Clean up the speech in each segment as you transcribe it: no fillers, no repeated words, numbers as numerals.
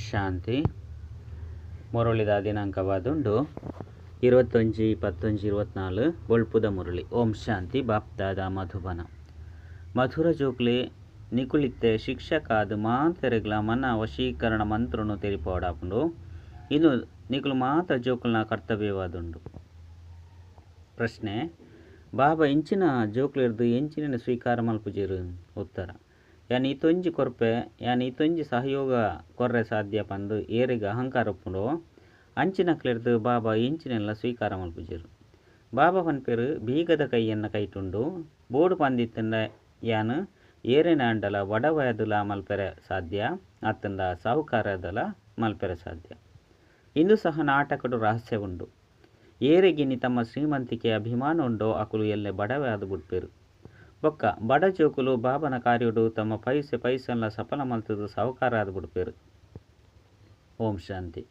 ಶಾಂತಿ. ಮುರಳಿದ ದಿನಾಂಕವಾದುಂಡು 21-11-24 ಬೊಳ್ಪುದ ಮುರಳಿ. ಓಂ ಶಾಂತಿ. ಬಾಪ್ದಾದ ಮಧುಬನ. ಮಧುರ ಜೋಕ್ಲೆ ನಿಕುಲಿತ್ತೆ ಶಿಕ್ಷಕಾದ ಮಾತೆರೆಗ್ಲ ಮನ ವಶೀಕರಣ ಮಂತ್ರನು ತೆರಿಪೋಡಾಪುಂಡು. ಇನ್ನು ನಿಕುಲು ಮಾತ ಜೋಕುಲ್ನ ಕರ್ತವ್ಯವಾದುಂಡು. ಪ್ರಶ್ನೆ: ಬಾಬಾ ಇಂಚಿನ ಜೋಕ್ಲಿರ್ದು ಎಂಚಿನ ಸ್ವೀಕಾರ ಮಲ್ಪುಜೇರು? ಉತ್ತರ: ಯಾನ್ ಈತೊಂಜಿ ಕೊರ್ಪೆ ಯಾನ್ ಈತೊಂಜಿ ಸಹಯೋಗ ಕೊರ್ರೆ ಸಾಧ್ಯ ಪಂದು ಏರಿಗೆ ಅಹಂಕಾರ ಉಪ್ಪುಂಡೋ ಅಂಚಿನಕ್ಲಿರ್ದು ಬಾಬಾ ಎಂಚಿನೆಲ್ಲ ಸ್ವೀಕಾರ ಮಲ್ಪುಜೇರು. ಬಾಬಾ ಪನ್ಪೇರು ಬೀಗದ ಕೈಯನ್ನ ಕೈಟುಂಡು ಬೋಡು ಪಂದಿತ್ತಂಡ ಯಾನ್ ಏರಿನ ಅಂಡಲ ವಡವಯದುಲ ಮಲ್ಪೆರೆ ಸಾಧ್ಯ, ಅತ್ತಂಡ ಸಾಹುಕಾರದಲ ಮಲ್ಪೆರೆ ಸಾಧ್ಯ. ಇಂದು ಸಹ ನಾಟಕಡು ರಹಸ್ಯ ಉಂಡು. ಏರೆಗಿನಿ ತಮ್ಮ ಶ್ರೀಮಂತಿಕೆ ಅಭಿಮಾನ ಉಂಡೋ ಅಕುಲು ಎಲ್ಲೆ ಬಡವೆ ಆದು ಬಿಡ್ಪೇರು. ಬೊಕ್ಕ ಬಡ ಜೋಕುಲು ಬಾಬನ ಕಾರ್ಯುಡು ತಮ್ಮ ಪೈಸೆಲ್ಲ ಸಫಲ ಮಲ್ತದು ಸಾಹುಕಾರ ಆದು ಬಿಡ್ಪೇರು. ಓಂ ಶಾಂತಿ.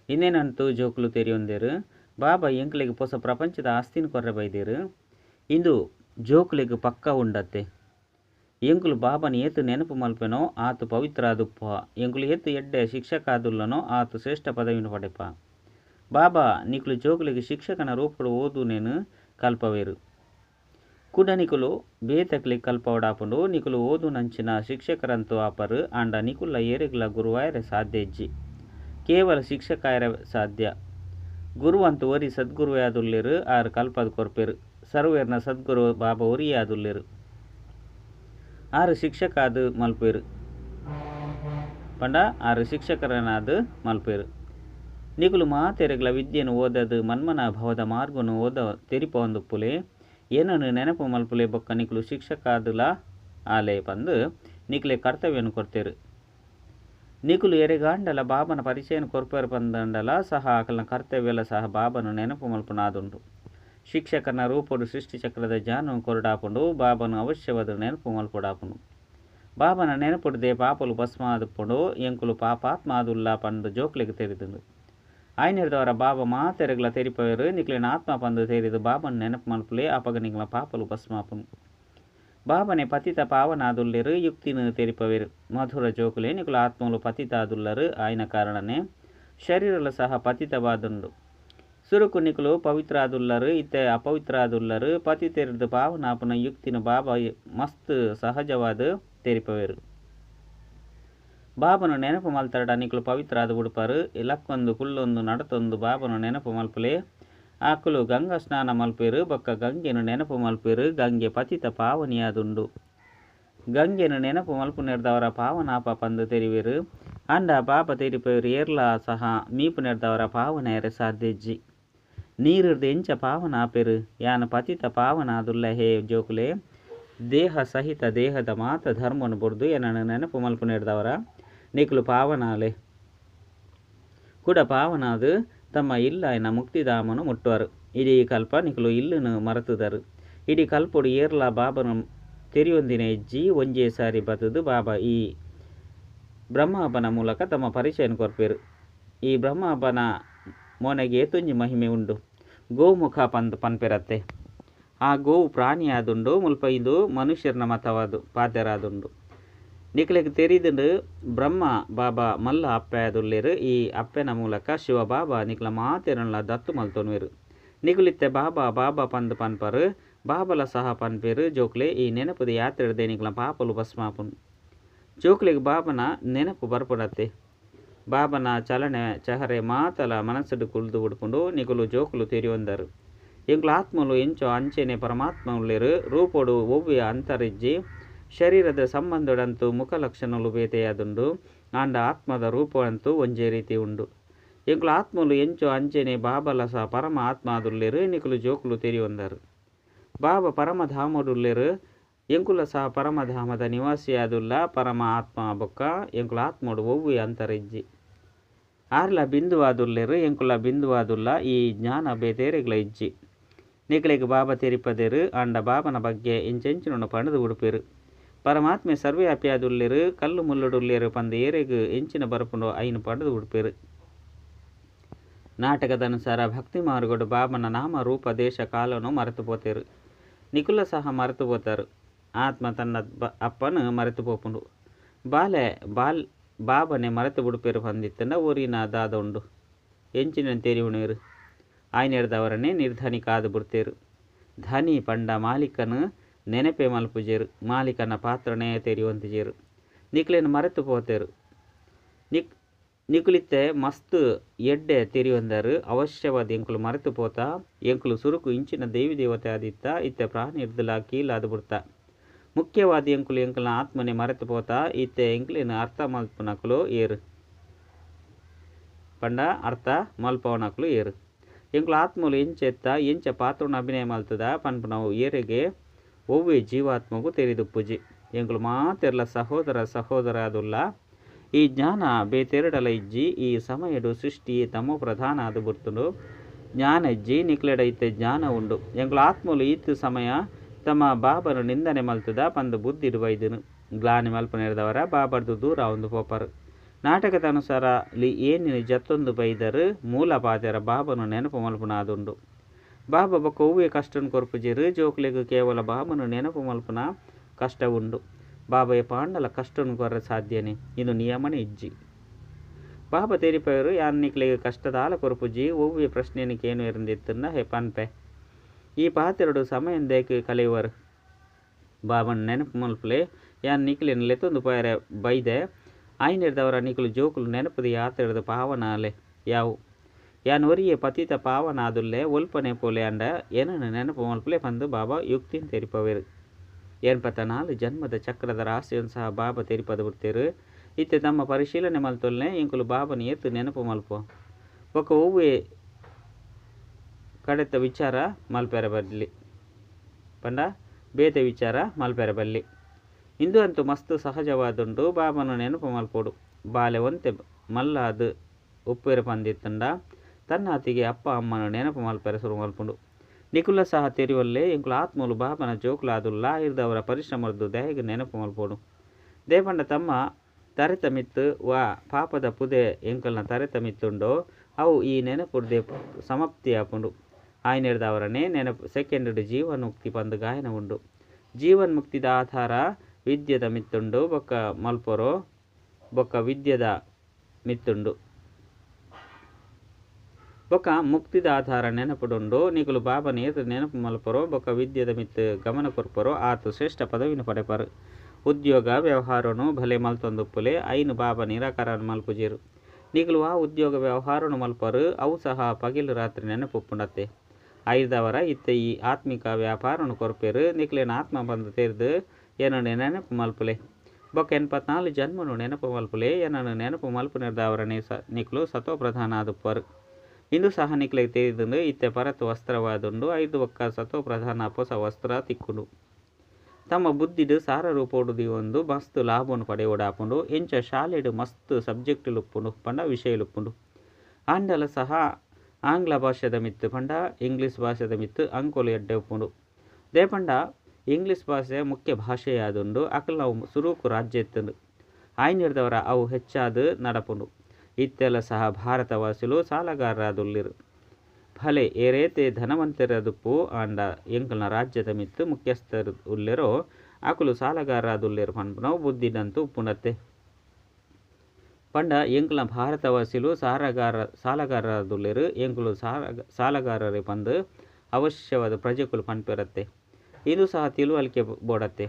ಇನ್ನೇನಂತೂ ಜೋಕುಲು ತೆರಿಯೊಂದೇರು ಬಾಬಾ ಎಂಕ್ಲಿಗೆ ಹೊಸ ಪ್ರಪಂಚದ ಆಸ್ತಿನ ಕೊರ್ರೆ ಬೈದೇರು. ಇಂದು ಜೋಕುಲಿಗೆ ಪಕ್ಕ ಉಂಡತ್ತೆ. ಎಂಕುಲು ಬಾಬನ ಏತು ನೆನಪು ಮಲ್ಪೆನೋ ಆತು ಪವಿತ್ರ ಆದುಪ್ಪ. ಎಂಕುಲು ಏತು ಎಡ್ಡೆ ಶಿಕ್ಷಕ ಆದುಲ್ಲನೋ ಆತು ಶ್ರೇಷ್ಠ ಪದವಿನ ಪಡೆಪ. ಬಾಬಾ ನಿಕುಲು ಜೋಕುಲಿಗೆ ಶಿಕ್ಷಕನ ರೂಪಡು ಓದು ನೇನು ಕಲ್ಪವೇರು. ಕುಡ ನಿಕುಲು ಬೇತಕ್ಲಿಗೆ ಕಲ್ಪವಡಾಪುಂಡು. ನಿಕುಲು ಓದು ನಂಚಿನ ಶಿಕ್ಷಕರಂತೂ ಆಪರು ಆಂಡ ನಿಕುಲ ಏರಿಗ್ಲ ಗುರುವಾಯರೆ ಸಾಧ್ಯ ಇಜ್ಜಿ. ಕೇವಲ ಶಿಕ್ಷಕಾಯರ ಸಾಧ್ಯ. ಗುರುವಂತೂ ಒರಿ ಸದ್ಗುರುವೇ ಆದುಲ್ಲೇರು ಆರು ಕಲ್ಪದ ಕೊರ್ಪೇರು. ಸರ್ವೇರ್ನ ಸದ್ಗುರು ಬಾಬಾ ಒರಿಯೇ ಆದುಲ್ಲೇರು. ಆರು ಶಿಕ್ಷಕ ಅದು ಮಲ್ಪೇರು ಪಂಡ ಆರು ಶಿಕ್ಷಕರನಾದು ಮಲ್ಪೇರು. ನಿಕುಲು ಮಾತೆರೆಗ್ಲ ವಿದ್ಯೆನು ಓದದು ಮನ್ಮನ ಭವದ ಮಾರ್ಗನು ಓದ ತೆರಿಪ ಒಂದು ಪುಲೆ ಏನನ್ನು ನೆನಪು ಮಲ್ಪುಲೆ. ಬೊಕ್ಕ ನಿಕುಲು ಶಿಕ್ಷಕ ಆದುಲ ಆಲೆ ಪಂದು ನಿಕುಲೆ ಕರ್ತವ್ಯನು ಕೊರ್ತೇರು. ನಿಕುಲು ಎರೆಗಾಂಡಲ ಬಾಬನ ಪರಿಚಯನ ಕೊರ್ಪೇರು ಪಂದಂಡಲ ಸಹ ಆಕಲನ ಕರ್ತವ್ಯಲ ಸಹ ಬಾಬನು ನೆನಪು ಮಲ್ಪುನಾದುಂಡು. ಶಿಕ್ಷಕನ ರೂಪಡು ಸೃಷ್ಟಿ ಚಕ್ರದ ಜಾನು ಕೊರಡಾಪುಂಡು. ಬಾಬನು ಅವಶ್ಯವಾದ ನೆನಪು ಮಲ್ಪೊಡಾಪುಂಡು. ಬಾಬನ ನೆನಪುಡ್ದೆ ಪಾಪಲು ಭಸ್ಮ ಆದುಪುಂಡು. ಎಂಕುಲು ಪಾಪಾತ್ಮ ಆದುಲ್ಲ ಪಂದು ಜೋಕ್ಲಿಗೆ ತೆರಿದುಂಡು. ಆಯ್ನಿರ್ದವರ ಬಾಬಾ ಮಾತೆರೆಗ್ಲ ತೆರಿಪವೇರು. ನಿಕ್ಲಿನ ಆತ್ಮ ಪಂದು ತೆರಿದು ಬಾಬನ ನೆನಪು ಮಲ್ಪುಲೆ ಅಪಗ ನಿಕ್ಲ ಪಾಪಲು ಭಸ್ಮಾಪುನು. ಬಾಬನೆ ಪತಿತ ಪಾವನ ಆದುಲ್ಲೇರು ಯುಕ್ತಿನ ತೆರಿಪವೇರು. ಮಧುರ ಜೋಕುಲೆ ನಿಕುಲ ಆತ್ಮಲು ಪತಿತ ಆದುಲ್ಲರು. ಆಯ್ನ ಕಾರಣನೆ ಶರೀರಲು ಸಹ ಪತಿತವಾದುಂಡು. ಸುರುಕು ನಿಕುಲು ಪವಿತ್ರ ಆದುಲ್ಲರು ಇತ್ತೆ ಅಪವಿತ್ರ ಆದುಲ್ಲರು. ಪತಿ ತೆರೆದು ಪಾವನಾಪನ ಯುಕ್ತಿನ ಬಾಬಾ ಮಸ್ತ್ ಸಹಜವಾದ ತೆರಿಪವೇರು. ಬಾಬನು ನೆನಪು ಮಲ್ತಡ ನಿಕುಲು ಪವಿತ್ರ ಆದು ಬಿಡ್ಪಾರು. ಇಲಕ್ಕೊಂದು ಕುಲ್ಲೊಂದು ನಡತೊಂದು ಬಾಬನು ನೆನಪು ಮಲ್ಪಲೆ ಆಕುಲು ಗಂಗಾ ಸ್ನಾನ ಮಲ್ಪೇರು. ಬೊಕ್ಕ ಗಂಗೆನು ನೆನಪು ಮಲ್ಪೇರು. ಗಂಗೆ ಪತಿತ ಪಾವನಿಯಾದುಂಡು. ಗಂಗೆನು ನೆನಪು ಮಲ್ಪು ನೆಡ್ದವರ ಪಾವನಾಪ ಪಂದು ತೆರಿವೇರು. ಅಂಡ ಬಾಬಾ ತೆರಿಪೇರು ಏರ್ಲ ಸಹ ಮೀಪು ನೆಡ್ದವರ ಪಾವನ ಎರೆ ಸಾಧ್ಯಜ್ಜಿ. ನೀರಿರ್ದು ಎಂಚ ಪಾವನ ಆಪೇರು. ಯಾನ ಪತಿತ ಪಾವನ ಆದುಲ್ಲ ಹೇ ಜೋಕುಲೆ. ದೇಹ ಸಹಿತ ದೇಹದ ಮಾತ ಧರ್ಮನು ಬುಡ್ದು ಏನನ್ನು ನೆನಪು ಮಲ್ಪು ನೆಡ್ದವರ ನಿಕುಲು ಪಾವನಾಲೆ ಕೂಡ ಪಾವನಾದು ತಮ್ಮ ಇಲ್ಲ ಎನ್ನ ಮುಕ್ತಿಧಾಮನು ಮುಟ್ಟುವರು. ಇಡೀ ಕಲ್ಪ ನಿಕುಲು ಇಲ್ಲುನು ಮರೆತುದರು. ಇಡೀ ಕಲ್ಪುಡು ಏರ್ಲ ಬಾಬನು ತೆರಿಯೊಂದಿನ ಇಜ್ಜಿ ಒಂಜೇ ಸಾರಿ ಬತದು ಬಾಬಾ ಈ ಬ್ರಹ್ಮಹಬ್ಬನ ಮೂಲಕ ತಮ್ಮ ಪರಿಚಯನ ಕೊರ್ಪೇರು. ಈ ಬ್ರಹ್ಮಹಬ್ಬನ ಮೊನೆಗೆ ಏತೊಂಜಿ ಮಹಿಮೆ ಉಂಡು. ಗೋಮುಖ ಪಂದು ಪನ್ಪೆರತ್ತೆ. ಆ ಗೋವು ಪ್ರಾಣಿಯಾದುಂಡು. ಮುಲ್ಪ ಇದು ಮನುಷ್ಯರನ ಮತವಾದು ಪಾದ್ಯರಾದುಂಡು. ನಿಕಲಿಗೆ ತೆರಿದುಂಡು ಬ್ರಹ್ಮ ಬಾಬಾ ಮಲ್ಲ ಅಪ್ಪೆ ಆದುಲ್ಲೇರು. ಈ ಅಪ್ಪೆನ ಮೂಲಕ ಶಿವ ಬಾಬಾ ನಿಕಲ ಮಾತೆರನ್ಲ ದತ್ತು ಮಲ್ತೊನ್ವೇರು. ನಿಕುಲಿತ್ತೆ ಬಾಬಾ ಬಾಬಾ ಪಂದು ಪನ್ಪರು. ಬಾಬಲ ಸಹ ಪನ್ಪೇರು. ಜೋಕ್ಲೆ ಈ ನೆನಪುದ ಯಾತ್ರೆಡ್ದೆ ನಿಕಲ ಪಾಪಲು ಭಸ್ಮಾಪುನು. ಜೋಕ್ಲಿಗೆ ಬಾಬನ ನೆನಪು ಬರ್ಪಡತ್ತೆ. ಬಾಬನ ಚಲನೆ ಚಹರೆ ಮಾತಲ ಮನಸ್ಸುಡು ಕುಳ್ದು ಉಡ್ಪುಂಡು. ನಿಕುಲು ಜೋಕುಲು ತೆರಿಯೊಂದರು. ಎಂಕುಲು ಆತ್ಮಲು ಎಂಚೋ ಅಂಚೆನೆ ಪರಮಾತ್ಮ ಉಳ್ಳೇರು. ರೂಪೋಡು ಒವ್ವೆಯ ಅಂತರಿಜ್ಜಿ. ಶರೀರದ ಸಂಬಂಧದಂತೂ ಮುಖ ಲಕ್ಷಣಲು ಬೇತೆಯಾದುಂಡು. ಆಂಡ ಆತ್ಮದ ರೂಪವಂತೂ ಒಂಜೇ ರೀತಿ ಉಂಡು. ಎಂಕುಲು ಆತ್ಮಲು ಎಂಚೋ ಅಂಚೆನೆ ಬಾಬಲ ಸಹ ಪರಮ ಆತ್ಮ ಆದುಲ್ಲೇರು. ನಿಕುಲು ಜೋಕುಲು ತೆರಿಯೊಂದರು. ಬಾಬಾ ಪರಮಧಾಮಡುಲ್ಲೇರು. ಎಂಕುಲ ಸಹ ಪರಮಧಾಮದ ನಿವಾಸಿಯಾದುಲ್ಲ ಪರಮ ಆತ್ಮ. ಬೊಕ್ಕ ಎಂಕುಲ ಆತ್ಮಡು ಒವ್ವೆಯ ಅಂತರಿಜ್ಜಿ. ಆರ್ಲ ಬಿಂದುವಾದುಲ್ಲೇರು. ಎಂಕುಲ ಬಿಂದುವಾದುಲ್ಲ. ಈ ಜ್ಞಾನ ಬೇತೇರೆಗ್ಲ ಇಜ್ಜಿ. ನಿಕಲಿಗೆ ಬಾಬಾ ತೆರಿಪದೇರು. ಆಂಡ ಬಾಬನ ಬಗ್ಗೆ ಎಂಚೆಂಚಿನ ಪಣದು ಉಡುಪೇರು. ಪರಮಾತ್ಮೆ ಸರ್ವ್ಯಾಪಿ ಆದುಲ್ಲೇರು. ಕಲ್ಲು ಮುಲ್ಲುಡುಲ್ಲೇರು ಪಂದು ಏರೆಗು ಎಂಚಿನ ಬರಪುಂಡು ಐನು ಪಡೆದು ಉಡುಪೇರು. ನಾಟಕದ ಅನುಸಾರ ಭಕ್ತಿ ಮಾರುಗಡು ಬಾಬನ ನಾಮ ರೂಪ ದೇಶ ಕಾಲನು ಮರೆತು ಪೋತೇರು. ನಿಕುಲ ಸಹ ಮರೆತು ಪೋತಾರು. ಆತ್ಮ ತನ್ನ ಅಪ್ಪನು ಮರೆತು ಪೋಪುಂಡು. ಬಾಬನೆ ಮರೆತು ಬಿಡುಪೇರು ಬಂದಿತ್ತಂಡ ಊರಿನ ದಾದ ಉಂಡು ಎಂಚಿನ ತೆರಿವುಣೇರು ಆಯ್ನ ಹಿಡ್ದವರನ್ನೇ ನಿರ್ಧನಿ ಕಾದು ಬಿಡ್ತೇರು. ಧನಿ ಪಂಡ ಮಾಲೀಕನು ನೆನಪೆ ಮಲ್ಪುಜೇರು, ಮಾಲೀಕನ ಪಾತ್ರನೇ ತೆರಿಯುವಂತಿಜೇರು. ನಿಕ್ಲೇನು ಮರೆತು ಪೋತೇರು. ನಿಕುಲಿತ್ತೆ ಮಸ್ತ್ ಎಡ್ಡೆ ತೆರಿಯೊಂದರು ಅವಶ್ಯವಾದ ಎಂಕುಲು ಮರೆತು ಪೋತ ಎಂಕುಲು ಸುರುಕು ಇಂಚಿನ ದೇವಿ ದೇವತೆ ಆದಿತ್ತ ಇತ್ತೆ ಪ್ರಾಣಿ ಹಿಡ್ದಲ ಕೀಲಾದು ಬಿಡ್ತ. ಮುಖ್ಯವಾದ ಎಂಕುಲು ಎಂಕಲ್ನ ಆತ್ಮನೆ ಮರೆತು ಪೋತ ಇತ್ತೆ ಎಂಕ್ಲೇನು ಅರ್ಥ ಮಲ್ಪನಕುಲು ಏರು ಪಂಡ ಅರ್ಥ ಮಲ್ಪವನಕುಲು ಏರು. ಎಂಕುಲು ಆತ್ಮಲು ಎಂಚೆತ್ತ ಎಂಚ ಪಾತ್ರನ ಅಭಿನಯ ಮಲ್ತದ ಪನ್ಪನವು ಏರೆಗೆ ಒವ್ವೆ ಜೀವಾತ್ಮಗೂ ತೆರಿದುಪ್ಪುಜಿ. ಎಂಕುಲು ಮಾತೆರ್ಲ ಸಹೋದರ ಅದುಲ್ಲ ಈ ಜ್ಞಾನ ಬೇತೆರಡಲ ಇಜ್ಜಿ ಈ ಸಮಯಡು ಸೃಷ್ಟಿ ತಮೋ ಪ್ರಧಾನ ಅದು ಬುರ್ತುಂಡು ಜ್ಞಾನ ಇಜ್ಜಿ ನಿಕ್ಲೆಡ ಇತ್ತೆ ಜ್ಞಾನ ಉಂಡು. ಎಂಕುಲು ಆತ್ಮಲು ಈತು ಸಮಯ ತಮ್ಮ ಬಾಬನು ನಿಂದನೆ ಮಲ್ತದ ಪಂದು ಬುದ್ಧಿಡು ಬೈದನು. ಗ್ಲಾನಿ ಮಲ್ಪನೆರದವರ ಬಾಬರ್ದು ದೂರ ಒಂದು ಪೋಪರು. ನಾಟಕದ ಅನುಸಾರ ಏನಿನ ಜತ್ತೊಂದು ಬೈದರು ಮೂಲ ಪಾತೆರ ಬಾಬನು ನೆನಪು ಮಲ್ಪನ ಅದುಂಡು. ಬಾಬಾ ಬೊಕ್ಕ ಹೂವೆ ಕಷ್ಟನು ಕೊರ್ಪುಜಿರು ಜೋಕ್ಲೆಗು ಕೇವಲ ಬಾಬನು ನೆನಪು ಮಲ್ಪನ ಕಷ್ಟ ಉಂಡು. ಬಾಬಾಯ ಪಾಂಡಲ ಕಷ್ಟನು ಕೊರ ಸಾಧ್ಯನೆ ಇದು ನಿಯಮನೆ ಇಜ್ಜಿ. ಬಾಬಾ ತೆರಿಪವರು ಯಾನ್ನಿಕ್ಲೆಗೆ ಕಷ್ಟದ ಆಲ ಕೊರ್ಪುಜಿ ಒವ್ವೆ ಪ್ರಶ್ನೆನಿಕೇನು ಇರಂದಿತ್ತನ್ನ ಹೆ ಪನ್ಪೆ ಈ ಪಾತೆರಡು ಸಮಯಂದೇಕೆ ಕಲೆಯುವರು. ಬಾಬನ ನೆನಪು ಮಲ್ಪಲೆ ಯಾನ್ ನಿಕ್ಲೆನ ಲೆತ್ತೊಂದು ಪಯರೆ ಬೈದೆ ಆಯ್ನಿರ್ದವರ ನಿಕುಲು ಜೋಕುಲು ನೆನಪುದ ಯಾತ್ರೆದ ಪಾವನ ಅಲೆ ಯಾವು ಯಾನ್ ಒರಿಯೇ ಪತಿತ ಪಾವನ ಆದುಲ್ಲೆ ಒಲ್ಪನೆ ಪೋಲೆ ಅಂಡ ಏನನ್ನು ನೆನಪು ಮಲ್ಪಲೆ ಪಂದು ಬಾಬಾ ಯುಕ್ತಿನ ತೆರಿಪವೇರು. ಏನ್ಪತ್ತ 4 ಜನ್ಮದ ಚಕ್ರದ ರಹಸ್ಯವನ್ನು ಸಹ ಬಾಬಾ ತೆರಿಪದ ಬಿಡ್ತೇರು. ಇತ್ತೆ ತಮ್ಮ ಪರಿಶೀಲನೆ ಮಲ್ತೊಲ್ನೆ ಇಂಕುಲು ಬಾಬನ ಎತ್ತು ನೆನಪು ಮಲ್ಪ ಒಕ್ಕ ಒವ್ವೆ ಕಡೆತ ವಿಚಾರ ಮಲ್ಪೆರ ಬರಲಿ ಪಂಡ ಬೇತೆ ವಿಚಾರ ಮಲ್ಪೆರ ಬಲ್ಲಿ. ಇಂದು ಅಂತೂ ಮಸ್ತ್ ಸಹಜವಾದುಂಡು ಬಾಬನ ನೆನಪು ಮಲ್ಪೋಡು. ಬಾಲೆ ಒಂತೆ ಮಲ್ಲ ಅದು ಉಪ್ಪೇರು ಪಂದಿತ್ತಂಡ ತನ್ನ ಅತಿಗೆ ಅಪ್ಪ ಅಮ್ಮನ ನೆನಪು ಮಲ್ಪೆರ ಶುರು ಮಲ್ಪುಂಡು. ನಿಕುಲ ಸಹ ತೆರಿವಲ್ಲೇ ಎಂಕುಲು ಆತ್ಮಲು ಬಾಬನ ಜೋಕುಲಾದುಲ್ಲ ಇರ್ದವರ ಪರಿಶ್ರಮದ್ದು ದೇಹಗೆ ನೆನಪು ಮಲ್ಪೋಡು. ದೇಪಂಡ ತಮ್ಮ ತರೆತ ಮಿತ್ತು ವಾ ಪಾಪದ ಪುದೆ ಎಂಕಲ್ನ ತರೆತ ಮಿತ್ತುಂಡೋ ಅವು ಈ ನೆನಪುಡ್ದೆ ಸಮಾಪ್ತಿ ಆಪುಂಡು. ಆಯ್ನಿರ್ದವರನ್ನೇ ನೆನಪು ಸೆಕೆಂಡ್ ಜೀವನ್ಮುಕ್ತಿ ಪಂದು ಗಾಯನ ಉಂಡು. ಜೀವನ್ಮುಕ್ತಿದ ಆಧಾರ ವಿದ್ಯದ ಮಿತ್ತುಂಡು ಬೊಕ್ಕ ಮಲ್ಪೊರೋ ಬೊಕ್ಕ ವಿದ್ಯದ ಮಿತ್ತುಂಡು ಬೊಕ್ಕ ಮುಕ್ತಿದ ಆಧಾರ ನೆನಪುಡುಂಡು. ನಿಕುಲು ಬಾಬನ ಏತು ನೆನಪು ಮಲ್ಪರೋ ಬೊಕ್ಕ ವಿದ್ಯದ ಮಿತ್ತು ಗಮನ ಕೊರ್ಪರೋ ಆತು ಶ್ರೇಷ್ಠ ಪದವಿನ ಪಡೆಪರು. ಉದ್ಯೋಗ ವ್ಯವಹಾರನು ಭಲೆ ಮಲ್ತೊಂದುಪ್ಪುಲೆ ಐನು ಬಾಬಾ ನಿರಾಕರಣ ಮಲ್ಪುಜೇರು. ನಿಕುಲು ಆ ಉದ್ಯೋಗ ವ್ಯವಹಾರನು ಮಲ್ಪರು ಅವು ಸಹ ಪಗಿಲು ರಾತ್ರಿ ನೆನಪುಪ್ಪುಂಡತ್ತೆ. ಐದವರ ಇತ್ತೆ ಈ ಆತ್ಮಿಕ ವ್ಯಾಪಾರನು ಕೊರ್ಪೇರು. ನಿಕ್ಲೇನ ಆತ್ಮ ಬಂದು ತೆರೆದು ಏನನ್ನು ನೆನಪು ಮಲ್ಪುಲೆ ಬೊಕ್ಕ 84 ಜನ್ಮನು ನೆನಪು ಮಲ್ಪುಲೆ ಏನನ್ನು ನೆನಪು ಮಲ್ಪು ನಿರ್ದವರನೇ ನಿಕ್ಲು ಸತೋ ಪ್ರಧಾನ ಆದುಪ್ಪರು. ಇಂದು ಸಹ ನಿಕ್ಲೆಗೆ ತೆರೆದುಂಡು ಇತ್ತೆ ಪರತು ವಸ್ತ್ರವಾದುಂಡು 5 ಒಕ್ಕ ಸತೋ ಪ್ರಧಾನ ಹೊಸ ವಸ್ತ್ರ ತಿಕ್ಕುಂಡು. ತಮ್ಮ ಬುದ್ಧಿಡು ಸಾರ ರೂಪೋಡುದಿ ಒಂದು ಮಸ್ತ್ ಲಾಭವನ್ನು ಪಡೆಯೋಡಾಪುಂಡು. ಎಂಚ ಶಾಲೆಡು ಮಸ್ತ್ ಸಬ್ಜೆಕ್ಟ್ ಲುಪ್ಪುಂಡು ಪಂಡ ವಿಷಯ ಲುಪ್ಪುಂಡು. ಆಂಡಲ ಸಹ ಆಂಗ್ಲ ಭಾಷೆದ ಮಿತ್ತು ಪಂಡ ಇಂಗ್ಲೀಷ್ ಭಾಷೆದ ಮಿತ್ತು ಅಂಕೋಲು ಎಡ್ಡೆ ಉಪ್ಪುಂಡು. ದೇಪಂಡ ಇಂಗ್ಲೀಷ್ ಭಾಷೆ ಮುಖ್ಯ ಭಾಷೆಯಾದುಂಡು ಅಕಲ್ ನಾವು ಸುರೂಕು ರಾಜ್ಯ ಎತ್ತುಂಡು. ಆಯ್ನಿರ್ದವರ ಅವು ಹೆಚ್ಚಾದು ನಡಪುಂಡು. ಇತ್ತೆಲ್ಲ ಸಹ ಭಾರತವಾಸಿಲು ಸಾಲಗಾರರಾದುಲ್ಲಿರು. ಫಲೆ ಏರೇತೆ ಧನವಂತರದುಪ್ಪು ಆಂಡ ಎಂಕಲ್ನ ರಾಜ್ಯದ ಮಿತ್ತು ಮುಖ್ಯಸ್ಥರು ಉಲ್ಲೆರೋ ಅಕುಲು ಸಾಲಗಾರರಾದುಲ್ಲೆರು ಪಂಪನವು ಬುದ್ಧಿದಂತೂ ಉಪ್ಪುಂಡತ್ತೆ. ಪಂಡ ಎಂಕಲ್ನ ಭಾರತವಾಸಿಲು ಸಾಲಗಾರರಾದುಲ್ಲೆರು ಎಂಕುಲು ಸಾಲಗಾರರೇ ಪಂದು ಅವಶ್ಯವಾದ ಪ್ರಜೆಕುಲು ಪನ್ಪೆರತ್ತೆ. ಇದು ಸಹ ತಿಳುವಳಿಕೆ ಬೋಡತ್ತೆ.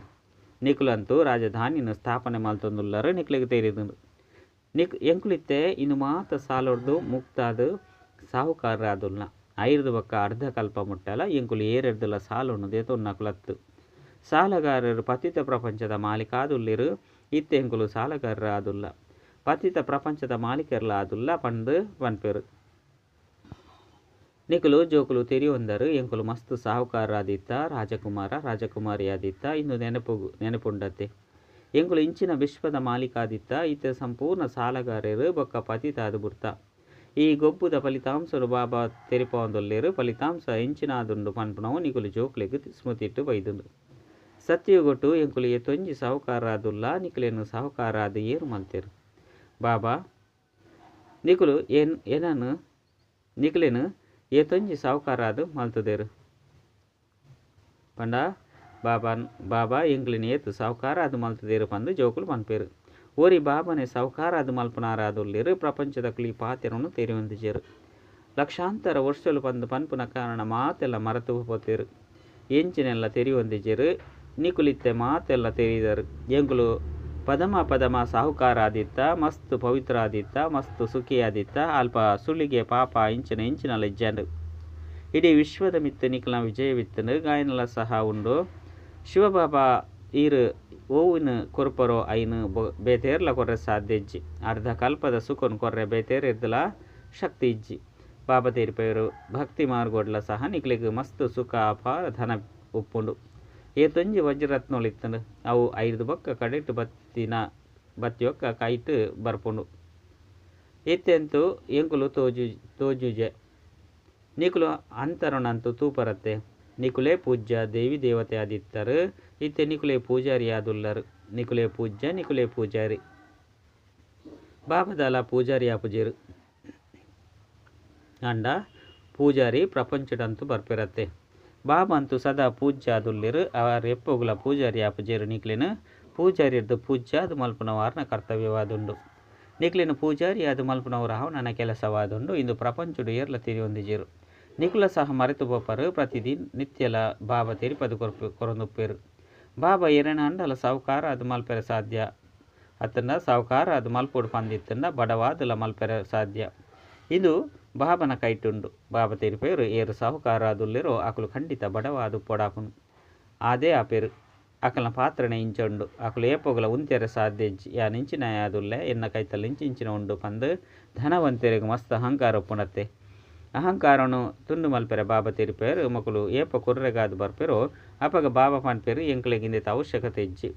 ನಿಕುಲಂತೂ ರಾಜಧಾನಿನ ಸ್ಥಾಪನೆ ಮಲ್ತೊಂದುಲ್ಲರು ನಿಕ್ಲೆಗೆ ತೆರೆದುಂಡು. ಎಂಕುಲಿತ್ತೆ ಇನ್ನು ಮಾತ ಸಾಲೊಡ್ದು ಮುಕ್ತಾದು ಸಾಹುಕಾರರಾದುಲ್ಲ. 5 ಬೊಕ್ಕ ಅರ್ಧ ಕಲ್ಪ ಮುಟ್ಟಲ ಎಂಕುಲು ಏರೆಡ್ದುಲ ಸಾಲುಣ್ಣು ದೇತೊನ್ನಕುಲತ್ತು. ಸಾಲಗಾರರು ಪತಿತ ಪ್ರಪಂಚದ ಮಾಲೀಕಾದುಲ್ಲಿರು. ಇತ್ತೆ ಎಂಕುಲು ಸಾಲಗಾರರಾದುಲ್ಲ ಪತಿತ ಪ್ರಪಂಚದ ಮಾಲೀಕರ್ಲ ಆದುಲ್ಲ ಪಂದು ಪನ್ಪೆರು. ನಿಕುಲು ಜೋಕುಲು ತೆರಿಯೊಂದರು ಎಂಕುಲು ಮಸ್ತ್ ಸಾಹುಕಾರರಾದಿತ್ತ ರಾಜಕುಮಾರಿಯಾದಿತ್ತ ಇನ್ನು ನೆನಪುಂಡತ್ತೆ. ಎಂಕುಲು ಇಂಚಿನ ವಿಶ್ವದ ಮಾಲೀಕಾದಿತ್ತ ಇತ್ತೆ ಸಂಪೂರ್ಣ ಸಾಲಗಾರರು ಬೊಕ್ಕ ಪತಿತಾದು ಬುಡ್ತ. ಈ ಗೊಬ್ಬುದ ಫಲಿತಾಂಶನು ಬಾಬಾ ತೆರಿಪೊಂದುಲ್ಲೆರು. ಫಲಿತಾಂಶ ಎಂಚಿನಾದುಂಡು ಪನ್ಪುನವು ನಿಕುಲು ಜೋಕ್ಲೆಗ್ ಸ್ಮೃತಿಟ್ಟು ಬೈದುಂಡು. ಸತ್ಯಗೊಟ್ಟು ಎಂಕುಲು ತೊಂಜಿ ಸಾಹುಕಾರರಾದುಲ್ಲ ನಿಕುಲೇನು ಸಾಹುಕಾರಾದು ಏರು ಮಲ್ತೆರು. ಬಾಬಾ ನಿಕುಲು ಏನನ್ನು ನಿಕುಲೇನು ಏತೊಂಜಿ ಸಾಹುಕಾರಾದು ಮಲ್ತುದೆರು ಪಂಡ ಬಾಬಾ ಎಂಕ್ಲಿನ ಏತು ಸಾಹುಕಾರ ಅದು ಮಲ್ತುದೇರು ಪಂದು ಜೋಕುಲು ಪನ್ಪೇರು. ಓರಿ ಬಾಬನೆ ಸಾಹುಕಾರಾದ ಮಲ್ಪನಾರಾದುಲ್ಲಿರು ಪ್ರಪಂಚದಕ್ಕೂ ಈ ಪಾತೆರನ್ನು ತೆರೆಯೊಂದಿಜೇರು. ಲಕ್ಷಾಂತರ ವರ್ಷಲು ಬಂದು ಪನ್ಪುನ ಕಾರಣ ಮಾತೆಲ್ಲ ಮರೆತು ಹೋತಿರು. ಎಂಚಿನೆಲ್ಲ ತೆರೆಯೊಂದಿಜೇರು. ನಿಕುಲಿತ್ತೆ ಮಾತೆಲ್ಲ ತೆರೆದರು. ಎಂಕುಲು ಪದಮ ಸಾಹುಕಾರ ಆದಿತ್ತ, ಮಸ್ತ್ ಪವಿತ್ರ ಆದಿತ್ತ, ಮಸ್ತ್ ಸುಖಿ ಆದಿತ್ತ, ಅಲ್ಪ ಸುಳಿಗೆ ಪಾಪ ಇಂಚಿನ ಲೆಜ್ಜಂಡು. ಇಡೀ ವಿಶ್ವದ ಮಿತ್ತು ನಿಕಲ್ನ ವಿಜಯವಿತ್ತನು ಗಾಯನಲ ಸಹ ಉಂಡು. ಶಿವಬಾಬಾ ಈರು ಓವಿನ ಕೊರ್ಪರೋ ಐನು ಬೇತೇರ್ಲ ಕೊರ್ರೆ ಸಾಧ್ಯ ಇಜ್ಜಿ. ಅರ್ಧ ಕಲ್ಪದ ಸುಖನ್ ಕೊರ್ರೆ ಬೇತೇರ್ ಇರ್ದಲ ಶಕ್ತಿ ಇಜ್ಜಿ. ಬಾಬಾ ತೇರಿಪೇರು ಭಕ್ತಿ ಮಾರ್ಗೋಡ್ಲ ಸಹ ನಿಕ್ಲಿಗೆ ಮಸ್ತ್ ಸುಖ ಅಪಾರ ಧನ ಉಪ್ಪುಂಡು. ಏತೊಂಜಿ ವಜ್ರರತ್ನೋಳಿತ್ತಂಡು. ಅವು 5 ಬೊಕ್ಕ ಕಡೆಟ್ಟು ಬತ್ತಿಯೊಕ್ಕ ಕೈಟ್ ಬರ್ಪುಂಡು. ಇತ್ತೆಂತು ಎಂಕುಲು ತೋಜುಜೆ ನಿಕುಲು ಅಂತರನಂತು ತೂಪರತ್ತೆ. ನಿಕುಲೇ ಪೂಜ್ಯ ದೇವಿ ದೇವತೆ ಆದಿತ್ತರು. ಇತ್ತೆ ನಿಕುಲೇ ಪೂಜಾರಿ ಆದುಲ್ಲರು. ನಿಕುಲೇ ಪೂಜ್ಯ ನಿಕುಲೇ ಪೂಜಾರಿ. ಬಾಬಾದಾಲ ಪೂಜಾರಿ ಆಪುಜೇರು ಅಂಡ ಪೂಜಾರಿ ಪ್ರಪಂಚದಂತೂ ಬರ್ಪಿರತ್ತೆ. ಬಾಬಾ ಅಂತೂ ಸದಾ ಪೂಜ್ಯ ಆದುಲ್ಲಿರು. ಅವರ ಎಪ್ಪುಗಳ ಪೂಜಾರಿ ಆಪುಜೇರು. ನಿಕ್ಲಿನ ಪೂಜಾರಿ ಇರ್ದು ಪೂಜ್ಯ ಅದು ಮಲ್ಪನವಾರನ ಕರ್ತವ್ಯವಾದುಂಡು. ನಿಕ್ಲಿನ ಪೂಜಾರಿ ಅದು ಮಲ್ಪನವರ ಅವನ ಕೆಲಸವಾದುಂಡು. ಇಂದು ಪ್ರಪಂಚಡು ಏರ್ಲ ತಿರಿಯೊಂದಿಜೇರು. ನಿಕುಲ ಸಹ ಮರೆತು ಬೋಪರು. ಪ್ರತಿದಿನ ನಿತ್ಯಲ ಬಾಬಾ ತೆರಿಪದು ಕೊರೊಂದುಪ್ಪೇರು. ಬಾಬಾ ಎರನ ಅಂಡಲ ಸಾಹುಕಾರ ಅದು ಮಲ್ಪೆರೆ ಸಾಧ್ಯ ಅತ್ತಂಡ ಸಾಹುಕಾರ ಅದು ಮಲ್ಪೋಡು ಪಂದಿತ್ತಂಡ ಬಡವಾದಲ ಮಲ್ಪೆರೆ ಸಾಧ್ಯ. ಇದು ಬಾಬನ ಕೈಟುಂಡು. ಬಾಬಾ ತೆರಿಪೇರು ಏರು ಸಾಹುಕಾರ ಅದುಲ್ಲಿರೋ ಅಕುಲು ಖಂಡಿತ ಬಡವಾದು ಪೊಡಾಪುನು. ಅದೇ ಆಪೇರು ಅಕಲ್ನ ಪಾತ್ರನೆ ಇಂಚುಂಡು. ಅಕುಲು ಏಪೋಗಲ ಉಂತೆರೆ ಸಾಧ್ಯ ಇಜ್ಜಿ. ಯಾ ನಿಂಚಿನ ಯಾದುಲ್ಲೆ ಎನ್ನ ಕೈತಲ್ಲಿ ಇಂಚಿನ ಉಂಡು ಪಂದು ಧನವಂತೆರೆಗೆ ಮಸ್ತ್ ಅಹಂಕಾರ ಉಪ್ಪುಣತ್ತೆ. ಅಹಂಕಾರನು ತುಂಡು ಮಲ್ಪೆರೆ ಬಾಬಾ ತೆರಿಪೇರು ಮಕ್ಕಳು ಏಪ ಕುರ್ರೆಗಾದು ಬರ್ಪೆರೋ ಅಪಗ ಬಾಬಾ ಪನ್ಪೇರು ಎಂಕ್ಲೆಗಿಂದ ಅವಶ್ಯಕತೆ ಇಜ್ಜಿ.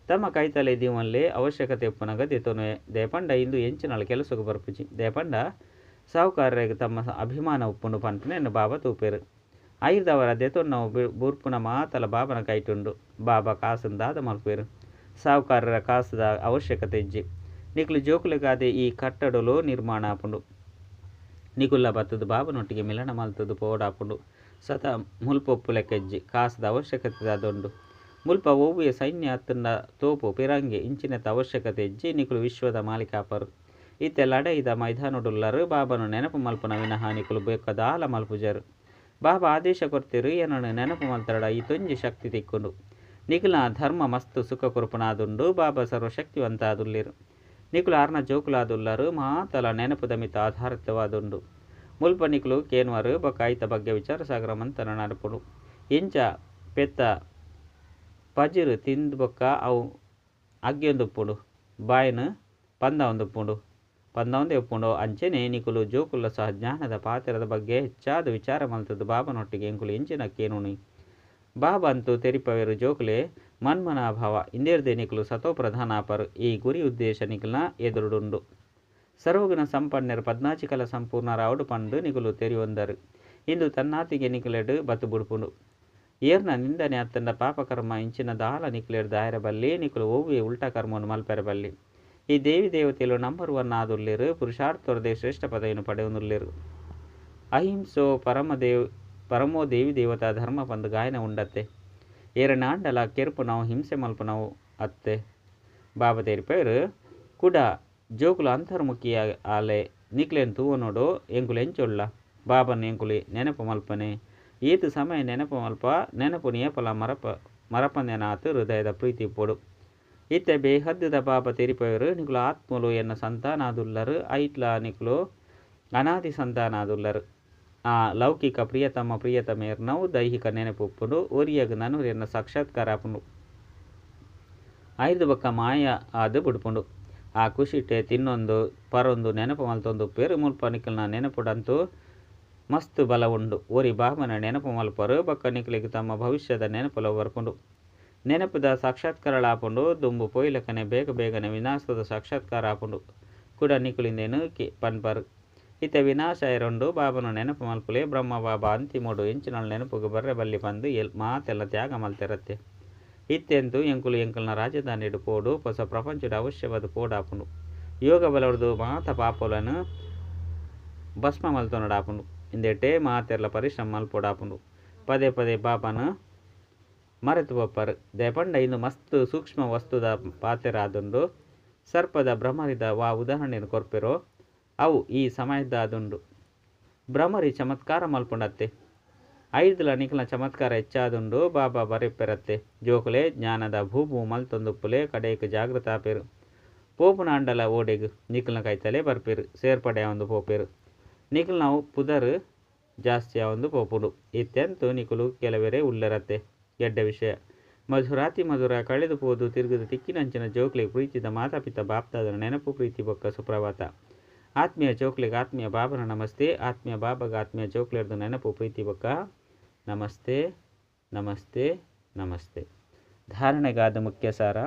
ತಮ್ಮ ಕೈತಲೆ ದೀವನ್ಲೆ ಅವಶ್ಯಕತೆ ಉಪ್ಪುನಗ ದೆತೊನೆ ದೇಪಂಡ ಇಂದು ಎಂಚಿನಳ ಕೆಲಸಕ್ಕೆ ಬರ್ಪುಜಿ. ದೇಪಂಡ ಸಾಹುಕಾರರಿಗೆ ತಮ್ಮ ಅಭಿಮಾನ ಉಪ್ಪುಂಡು ಪನ್ಪನೆ ಬಾಬಾ ತೂಪೇರು. ಐದವರ ದೆತೊನ್ನವು ಬುರ್ಪುನ ಮಾತಲ ಬಾಬನ ಕೈಟುಂಡು. ಬಾಬಾ ಕಾಸಂದಾದ ಮಲ್ಪೇರು. ಸಾಹುಕಾರರ ಕಾಸದ ಅವಶ್ಯಕತೆ ಇಜ್ಜಿ. ನಿಕುಲು ಜೋಕುಲೆಗಾದೆ ಈ ಕಟ್ಟಡಲು ನಿರ್ಮಾಣ ಆಪುಂಡು. ನಿಕುಲ್ಲ ಬತ್ತದು ಬಾಬನೊಟ್ಟಿಗೆ ಮಿಲನ ಮಲ್ತದು ಪೋಡಾಪುಂಡು. ಸತ ಮುಲ್ಪೊಪ್ಪು ಲೆಕ್ಕೆಜ್ಜಿ ಕಾಸದ ಅವಶ್ಯಕತೆ ಅದೊಂಡು. ಮುಲ್ಪ ಓವಿಯ ಸೈನ್ಯ ಹತ್ತಂಡ ತೋಪು ಪಿರಂಗೆ ಇಂಚಿನತ್ತ ಅವಶ್ಯಕತೆ ಇಜ್ಜಿ. ನಿಕುಲು ವಿಶ್ವದ ಮಾಲಿಕಾಪರು. ಇತ್ತೆ ಲಡೈದ ಮೈದಾನಡುಲ್ಲರು ಬಾಬನು ನೆನಪು ಮಲ್ಪನ ವಿನಃ ನಿಕುಲು ಬೇಕಾದಾಲ ಮಲ್ಪುಜರು. ಬಾಬಾ ಆದೇಶ ಕೊಡ್ತಿರು ಏನನ್ನು ನೆನಪು ಮಲ್ತಡ ಈ ತೊಂಜಿ ಶಕ್ತಿ ತಿಕ್ಕೊಂಡು. ನಿಕುಲ ಧರ್ಮ ಮಸ್ತ್ ಸುಖ ಕುರುಪನಾದುಂಡು. ಬಾಬಾ ಸರ್ವಶಕ್ತಿವಂತ ಆದುಲ್ಲಿರು. ನಿಕುಲು ಆರ್ನ ಜೋಕುಲಾದುಲ್ಲರು ಮಾತಲ ನೆನಪುದ ಮಿತ ಆಧಾರಿತವಾದುಂಡು. ಮುಲ್ಪ ನಿಕುಲು ಕೇನ್ವರು ಬೊಕ್ಕ ಐತ ಬಗ್ಗೆ ವಿಚಾರ ಸಾಗರ ಮಂತನ ನಡುಪುಡು. ಇಂಚ ಪೆತ್ತ ಪಜಿರು ತಿಂದು ಬೊಕ್ಕ ಅವು ಅಗ್ಗಿಯೊಂದುಪ್ಪುಂಡು. ಬಾಯಿನ ಪಂದವಂದೆ ಉಪ್ಪುಂಡು. ಅಂಚೆನೆ ನಿಕುಲು ಜೋಕುಲ್ಲ ಸಹ ಜ್ಞಾನದ ಪಾತ್ರದ ಬಗ್ಗೆ ಹೆಚ್ಚಾದ ವಿಚಾರ ಮಲ್ತದ್ದು ಬಾಬನೊಟ್ಟಿಗೆ ಎಂಕುಲು ಎಂಚಿನ ಕೇನುಣಿ. ಬಾಬಾ ಅಂತೂ ತೆರಿಪವೇರು ಜೋಕುಲೆ ಮನ್ಮನಾಭಾವ ಇಂದೇರ್ದೆ ನಿಕುಲು ಸತೋ ಪ್ರಧಾನ ಆಪರು. ಈ ಗುರಿ ಉದ್ದೇಶ ನಿಕುಲ್ನ ಎದುರುಡುಂಡು. ಸರ್ವಗುಣ ಸಂಪನ್ನೆರು 14 ಕಲ ಸಂಪೂರ್ಣರ ಅವಡು ಪಂಡು ನಿಕುಲು ತೆರಿಯೊಂದರು. ಇಂದು ತನ್ನಾತಿಗೆ ನಿಕುಲೆಡು ಬತ್ತು ಬುಡುಪುಂಡು. ಏರ್ನ ನಿಂದನೆ ಅತ್ತಂಡ ಪಾಪಕರ್ಮ ಇಂಚಿನ ದಾಲ ನಿಕುಲೆಡು ದಾಯರ ಬಲ್ಲಿ ನಿಕುಲು ಓವಿಯ ಉಲ್ಟಾ ಕರ್ಮವನ್ನು ಮಲ್ಪೆರ ಬಲ್ಲಿ. ಈ ದೇವಿ ದೇವತೆಲು ನಂಬರ್ 1 ಆದುಲ್ಲಿರು. ಪುರುಷಾರ್ಥರದೇ ಶ್ರೇಷ್ಠ ಪದವಿಯನ್ನು ಪಡೆಯುವುದಿಲ್ಲಿರು. ಅಹಿಂಸೋ ಪರಮೋ ದೇವಿ ದೇವತಾ ಧರ್ಮ ಪಂದು ಗಾಯನ ಉಂಡತ್ತೆ. ಏರನ ಅಂಡಲ ಕೆರುಪು ನಾವು ಹಿಂಸೆ ಮಲ್ಪನವು ಅತ್ತೆ. ಬಾಬಾ ತೆರಿಪೇರು ಕುಡ ಜೋಕುಲು ಅಂತರ್ಮುಖಿ ಆಲೆ ನಿಕ್ಲೆನ್ ತೂವನೋಡು ಎಂಕುಲು ಎಂಚೊಳ್ಳ ಬಾಬನ್ ಎಂಕುಲಿ ನೆನಪು ಮಲ್ಪನೆ. ಈತು ಸಮಯ ನೆನಪು ಮಲ್ಪ ನೆನಪು ನಿಯಪಲ ಮರಪಂದೆನಾತು ಹೃದಯದ ಪ್ರೀತಿ ಪೊಡು. ಇತ್ತೆ ಬೇಹದ್ದದ ಬಾಬಾ ತೆರಿಪೇರು ನಿಕುಲು ಆತ್ಮಲು ಎನ್ನ ಸಂತಾನಾದುಲ್ಲರು. ಐಟ್ಲ ನಿಕುಲು ಅನಾದಿ ಸಂತಾನಾದುಲ್ಲರು. ಆ ಲೌಕಿಕ ಪ್ರಿಯತಮೇರ್ನವು ದೈಹಿಕ ನೆನಪು ಉಪ್ಪುಂಡು. ಒರಿಯಗ ನನುರೆನ್ನ ಸಾಕ್ಷಾತ್ಕಾರ ಆಪುಂಡು. 5 ಬೊಕ್ಕ ಮಾಯ ಆದು ಬುಡುಪುಂಡು. ಆ ಖುಷಿಟೆ ತಿನ್ನೊಂದು ಪರೊಂದು ನೆನಪು ಮಲ್ತೊಂದು ಉಪ್ಪೇರು. ಮುಲ್ಪ ನಿಕಲ್ನ ನೆನಪುಡಂತೂ ಮಸ್ತ್ ಬಲ ಉಂಡು. ಒರಿ ಬಾಬನ ನೆನಪು ಮಲ್ಪರು ಬೊಕ್ಕ ನಿಕಲಿಗೆ ತಮ್ಮ ಭವಿಷ್ಯದ ನೆನಪುಲ ಬರ್ಪುಂಡು. ನೆನಪುದ ಸಾಕ್ಷಾತ್ಕಾರ ಆಪುಂಡು. ದುಂಬು ಪೊಯ್ಲಕನೆ ಬೇಗನೆ ವಿನಾಶದ ಸಾಕ್ಷಾತ್ಕಾರ ಆಪುಂಡು. ಕೂಡ ನಿಕುಲಿಂದೇನು ಪನ್ಪರು. ಇತ್ತೆ ವಿನಾಶ ಎರೊಂಡು ಬಾಬನು ನೆನಪು ಮಲ್ಪುಲೆ ಬ್ರಹ್ಮ ಬಾಬಾ ಅಂತಿಮೋಡು ಎಂಚಿನ ನೆನಪುಗೆ ಬರ್ರೆ ಬಲ್ಲಿ ಬಂದು ಮಾತೆಲ್ಲ ತ್ಯಾಗ ಮಲ್ತೆರತ್ತೆ. ಇತ್ತೆಂತು ಎಂಕುಲ್ನ ರಾಜಧಾನಿಡು ಪೋಡು ಹೊಸ ಪ್ರಪಂಚದ ಅವಶ್ಯವಾದ ಪೋಡಾಪುಂಡು. ಯೋಗ ಬಲವಡ್ದು ಮಾತ ಪಾಪೋಲನು ಭಸ್ಮ ಮಲ್ತೊನಡಾಪುಂಡು. ಇಂದೆಟೆ ಮಾತೆರ್ಲ ಪರಿಶ್ರಮ ಮಲ್ಪೋಡಾಪುಂಡು. ಪದೇ ಬಾಬನ ಮರೆತು ಬಪ್ಪರು. ದಯಪಂಡ ಇಂದು ಮಸ್ತ್ ಸೂಕ್ಷ್ಮ ವಸ್ತುದ ಪಾತೆರಾದುಂಡು. ಸರ್ಪದ ಭ್ರಮರಿದ ವಾ ಉದಾಹರಣೆಯನ್ನು ಕೊರ್ಪೆರೋ ಅವು ಈ ಸಮಯದ ಅದುಂಡು. ಭ್ರಮರಿ ಚಮತ್ಕಾರ ಮಲ್ಪುಂಡತ್ತೆ. ಐದುಲ ನಿಖಲ ಚಮತ್ಕಾರ ಹೆಚ್ಚಾದುಂಡು ಬಾಬಾ ಬರೆಪ್ಪೆರತ್ತೆ. ಜೋಕುಲೆ ಜ್ಞಾನದ ಭೂಭೂ ಮಲ್ತೊಂದುಪ್ಪುಲೆ ಕಡೆಕ್ ಜಾಗೃತ ಆಪೇರು. ಪೋಪುನ ಅಂಡಲ ಓಡೆಗ್ ನಿಖಲ್ನ ಕೈತಲೆ ಬರ್ಪೇರು. ಸೇರ್ಪಡೆ ಒಂದು ಪೋಪೇರು. ನಿಖಲ್ ನಾವು ಪುದರ್ ಜಾಸ್ತಿ ಒಂದು ಪೋಪುಡು. ಇತ್ತೆಂತು ನಿಖಲು ಕೆಲವೆರೆ ಉಳ್ಳರತ್ತೆ. ಎಡ್ಡ ವಿಷಯ ಮಧುರಾತಿ ಮಧುರ ಕಳೆದು ಪೋದು ತಿರುಗದು ತಿಕ್ಕಿನಂಚಿನ ಜೋಕ್ಲಿಗೆ ಪ್ರೀತಿದ ಮಾತಾಪಿತ ಬಾಪ್ತಾದರ ನೆನಪು ಪ್ರೀತಿ ಬೊಕ್ಕ ಸುಪ್ರಭಾತ. ಆತ್ಮೀಯ ಜೋಕ್ಲಿಗೆ ಆತ್ಮೀಯ ಬಾಬನ ನಮಸ್ತೆ. ಆತ್ಮೀಯ ಬಾಬಾಗ ಆತ್ಮೀಯ ಜೋಕ್ಲಿರ್ದು ನೆನಪು ಪ್ರೀತಿ ಬೊಕ್ಕ ನಮಸ್ತೆ ನಮಸ್ತೆ ನಮಸ್ತೆ. ಧಾರಣೆಗಾದ ಮುಖ್ಯ ಸಾರ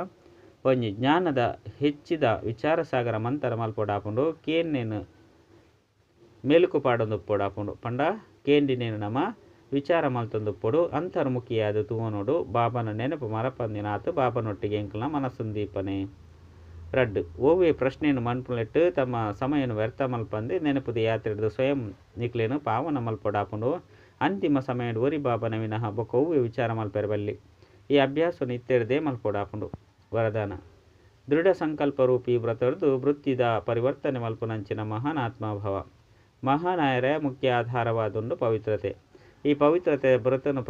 ಒಂಜಿ ಜ್ಞಾನದ ಹೆಚ್ಚಿದ ವಿಚಾರ ಸಾಗರ ಮಂತರ ಮಲ್ಪೊಡಾಪುಂಡು ಕೇನ್ನೇನು ಮೆಲುಕು ಪಾಡೊಂದುಪ್ಪೊಡಾಪುಂಡು ಪಂಡ ಕೇಂಡಿನೇನು ನಮ್ಮ ವಿಚಾರ ಮಲ್ತೊಂದುಪ್ಪೊಡು ಅಂತರ್ಮುಖಿಯಾದ ತೂವನೋಡು ಬಾಬನ ನೆನಪು ಮರಪಂದಿನಾತು ಬಾಬನೊಟ್ಟಿಗೆ ಎಂಕಲ್ನ ಮನಸ್ಸುಂದೀಪನೆ ರಡ್ಡು ಓವೇ ಪ್ರಶ್ನೆಯನ್ನು ಮನ್ಪುಲೆಟ್ಟು ತಮ್ಮ ಸಮಯನು ವ್ಯರ್ಥ ಮಲ್ಪಂದೆ ನೆನಪುದ ಯಾತ್ರೆಡು ಸ್ವಯಂ ನಿಕ್ಲೇನು ಪಾವನ ಮಲ್ಪೊಡಾಪುಂಡು ಅಂತಿಮ ಸಮಯ ಓರಿ ಬಾಬನ ವಿನಃ ಬೊಕ್ಕ ಓವೇ ವಿಚಾರ ಮಲ್ಪೆರಬಲ್ಲಿ. ಈ ಅಭ್ಯಾಸವನ್ನು ಇತ್ತೆರದೇ ಮಲ್ಪೊಡಾಪುಂಡು. ವರದಾನ ದೃಢ ಸಂಕಲ್ಪ ರೂಪಿ ವ್ರತರ್ದು ವೃತ್ತಿದ ಪರಿವರ್ತನೆ ಮಲ್ಪುನಂಚಿನ ಮಹಾನ್ ಆತ್ಮಭಾವ. ಮಹಾನಾಯರ ಮುಖ್ಯ ಆಧಾರವಾದುಂಡು ಪವಿತ್ರತೆ. ಈ ಪವಿತ್ರತೆ ವ್ರತನು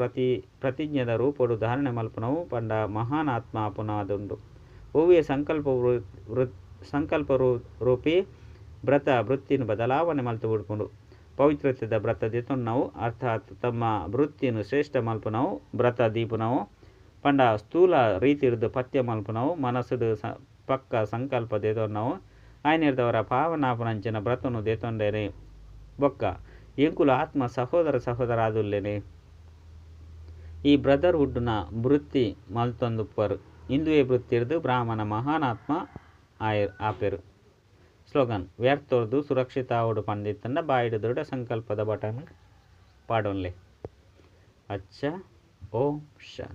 ಪ್ರತಿಜ್ಞದ ರೂಪಡು ಧಾರಣೆ ಮಲ್ಪನವು ಪಂಡ ಮಹಾನ್ ಆತ್ಮ ಅಪುನಾದುಂಡು. ಓವಿಯ ಸಂಕಲ್ಪ ರೂಪಿ ವ್ರತ ವೃತ್ತಿನ ಬದಲಾವಣೆ ಮಲ್ತು ಬಿಡ್ಕೊಂಡು ಪವಿತ್ರತೆದ ವ್ರತ ದಿತುಣ್ಣವು ಅರ್ಥಾತ್ ತಮ್ಮ ವೃತ್ತಿಯನ್ನು ಶ್ರೇಷ್ಠ ಮಲ್ಪನವು ವ್ರತ ದೀಪನವು ಪಂಡ ಸ್ಥೂಲ ರೀತಿರ್ದು ಪಥ್ಯ ಮಲ್ಪನವು ಮನಸ್ಸುಡು ಪಕ್ಕ ಸಂಕಲ್ಪ ದೇತೊನ್ನವು ಆಯ್ನಿರ್ದವರ ಪಾವನಾಪನಂಚಿನ ವ್ರತನು ದೇತೊಂಡೇನೆ ಬೊಕ್ಕ ಎಂಕುಲು ಆತ್ಮ ಸಹೋದರ ಆದುಲ್ಲೇನೆ. ಈ ಬ್ರದರ್ಹುಡ್ನ ವೃತ್ತಿ ಮಲ್ತೊಂದುಪ್ಪರು ಹಿಂದುವೆ ವೃತ್ತಿರ್ದು ಬ್ರಾಹ್ಮಣ ಮಹಾನಾತ್ಮ ಆಪೆರು. ಸ್ಲೋಗನ್ ವ್ಯರ್ಥೋರ್ದು ಸುರಕ್ಷಿತ ಆವಡು ಪಂಡಿತಂಡ ಬಾಯಿಡು ದೃಢ ಸಂಕಲ್ಪದ ಬಟನ್ ಪಾಡೋನ್ಲೆ. ಅಚ್ಚ ಓಂ ಶಾಂತಿ.